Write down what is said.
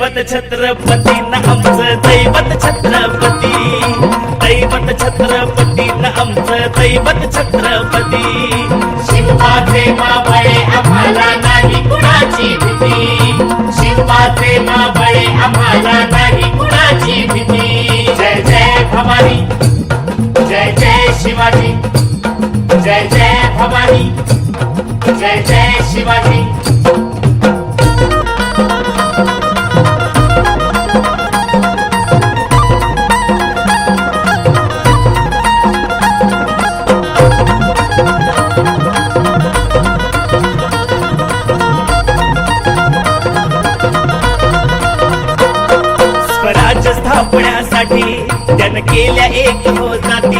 दैवत छत्रपती न आमचं दैवत छत्रपती, दैवत छत्रपती न आमचं दैवत छत्रपती. शिवाचे मावळे आम्हाला नाही कुणाची भीती, शिवाचे मावळे आम्हाला नाही कुणाची भीती. जय जय भवानी, जय जय शिवाजी, जय जय भवानी, जय जय शिवाजी. स्वराज्य स्थापण्यासाठी त्यानं केल्या एक हो जाती,